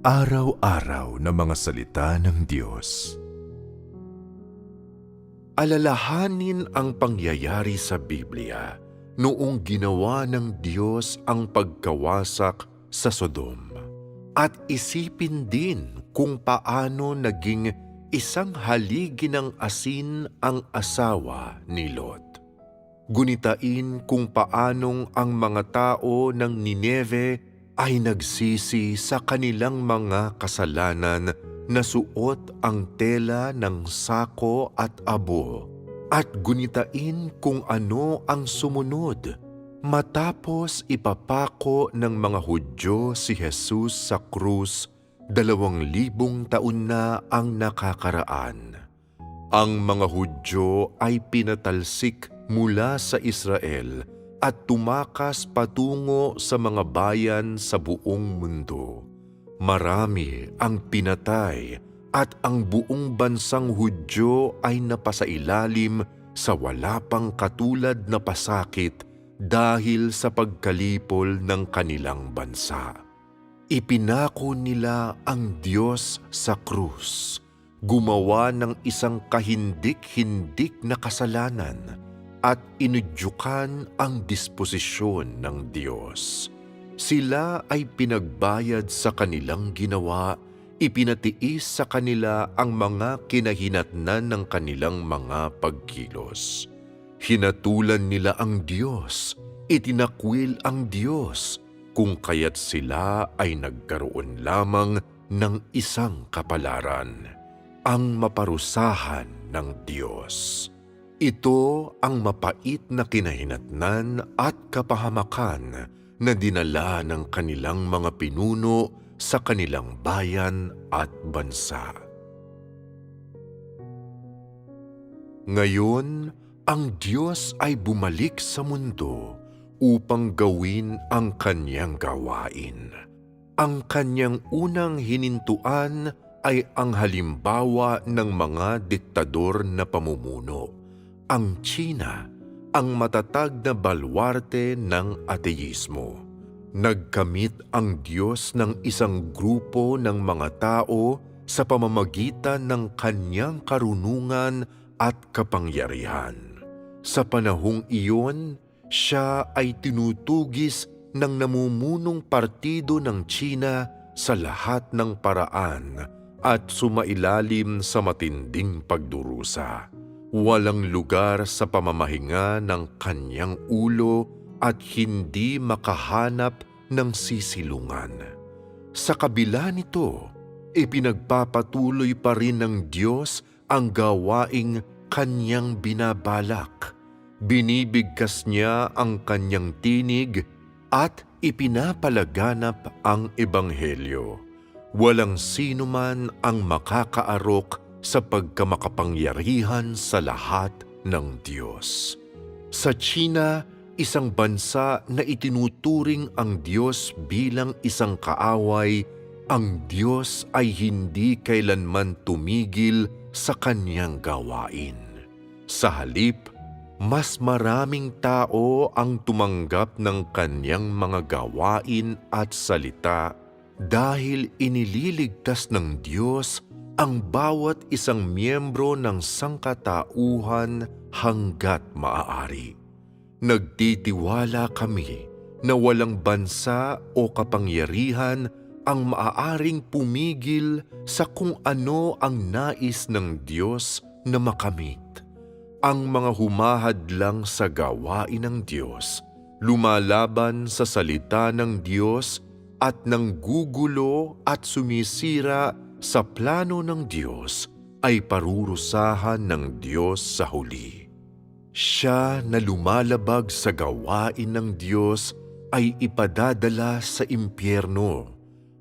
Araw-araw na mga salita ng Diyos. Alalahanin ang pangyayari sa Biblia noong ginawa ng Diyos ang pagkawasak sa Sodom. At isipin din kung paano naging isang haligi ng asin ang asawa ni Lot. Gunitain kung paanong ang mga tao ng Nineve ay nagsisi sa kanilang mga kasalanan na suot ang tela ng sako at abo, at gunitain kung ano ang sumunod matapos ipapako ng mga Hudyo si Jesus sa krus 2,000 taon na ang nakakaraan. Ang mga Hudyo ay pinatalsik mula sa Israel at tumakas patungo sa mga bayan sa buong mundo. Marami ang pinatay at ang buong bansang Hudyo ay napasailalim sa wala pang katulad na pasakit dahil sa pagkalipol ng kanilang bansa. Ipinako nila ang Diyos sa krus, gumawa ng isang kahindik-hindik na kasalanan, at inudyukan ang disposisyon ng Diyos. Sila ay pinagbayad sa kanilang ginawa, ipinatiis sa kanila ang mga kinahinatnan ng kanilang mga pagkilos. Hinatulan nila ang Diyos, itinakwil ang Diyos, kung kaya't sila ay nagkaroon lamang ng isang kapalaran, ang maparusahan ng Diyos. Ito ang mapait na kinahinatnan at kapahamakan na dinala ng kanilang mga pinuno sa kanilang bayan at bansa. Ngayon, ang Diyos ay bumalik sa mundo upang gawin ang kanyang gawain. Ang kanyang unang hinintuan ay ang halimbawa ng mga diktador na pamumuno. Ang China, ang matatag na balwarte ng ateismo. Nagkamit ang Diyos ng isang grupo ng mga tao sa pamamagitan ng kanyang karunungan at kapangyarihan. Sa panahong iyon, siya ay tinutugis ng namumunong partido ng China sa lahat ng paraan at sumailalim sa matinding pagdurusa. Walang lugar sa pamamahinga ng kanyang ulo at hindi makahanap ng sisilungan. Sa kabila nito, ipinagpapatuloy pa rin ng Diyos ang gawaing kanyang binabalak. Binibigkas niya ang kanyang tinig at ipinapalaganap ang ebanghelyo. Walang sino man ang makakaarok sa pagkamakapangyarihan sa lahat ng Diyos. Sa China, isang bansa na itinuturing ang Diyos bilang isang kaaway, ang Diyos ay hindi kailanman tumigil sa kanyang gawain. Sa halip, mas maraming tao ang tumanggap ng kanyang mga gawain at salita dahil inililigtas ng Diyos ang bawat isang miyembro ng sangkatauhan hanggat maaari. Nagtitiwala kami na walang bansa o kapangyarihan ang maaaring pumigil sa kung ano ang nais ng Diyos na makamit. Ang mga humahadlang sa gawain ng Diyos, lumalaban sa salita ng Diyos at nanggugulo at sumisira sa plano ng Diyos ay parurusahan ng Diyos sa huli. Siya na lumalabag sa gawain ng Diyos ay ipadadala sa impyerno.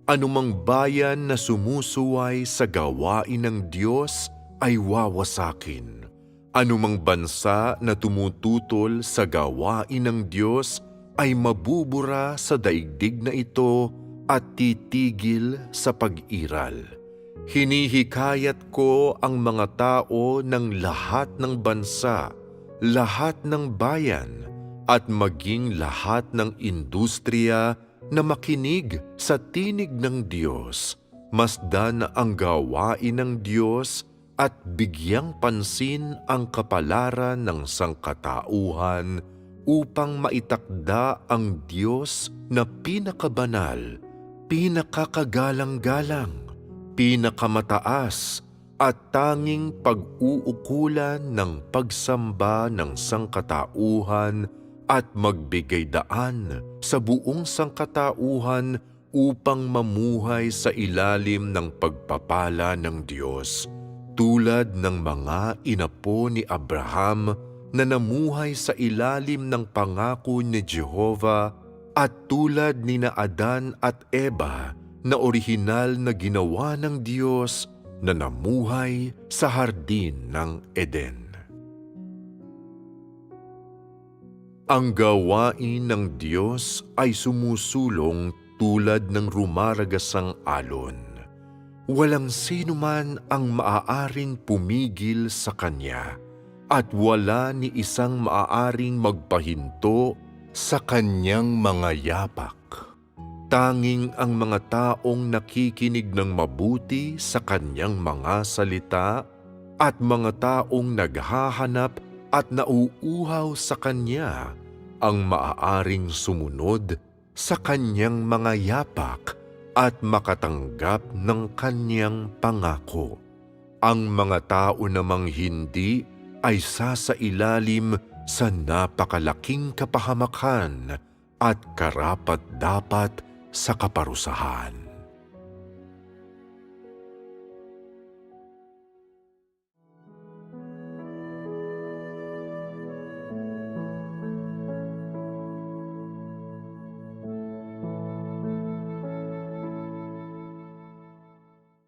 Anumang bayan na sumusuway sa gawain ng Diyos ay wawasakin. Anumang bansa na tumututol sa gawain ng Diyos ay mabubura sa daigdig na ito at titigil sa pag-iral. Hinihikayat ko ang mga tao ng lahat ng bansa, lahat ng bayan, at maging lahat ng industriya na makinig sa tinig ng Diyos masdan ang gawain ng Diyos at bigyang pansin ang kapalaran ng sangkatauhan upang maitakda ang Diyos na pinakabanal, pinakakagalang-galang, pinakamataas at tanging pag-uukulan ng pagsamba ng sangkatauhan at magbigay daan sa buong sangkatauhan upang mamuhay sa ilalim ng pagpapala ng Diyos, tulad ng mga inapo ni Abraham na namuhay sa ilalim ng pangako ni Jehovah at tulad ni na Adan at Eva na orihinal na ginawa ng Diyos na namuhay sa hardin ng Eden. Ang gawain ng Diyos ay sumusulong tulad ng rumaragasang alon. Walang sino man ang maaaring pumigil sa Kanya at wala ni isang maaaring magpahinto sa Kanyang mga yapak. Tanging ang mga taong nakikinig ng mabuti sa Kanyang mga salita at mga taong naghahanap at nauuhaw sa Kanya ang maaaring sumunod sa Kanyang mga yapak at makatanggap ng Kanyang pangako. Ang mga tao namang hindi ay sasailalim sa napakalaking kapahamakan at karapat-dapat sa kaparusahan.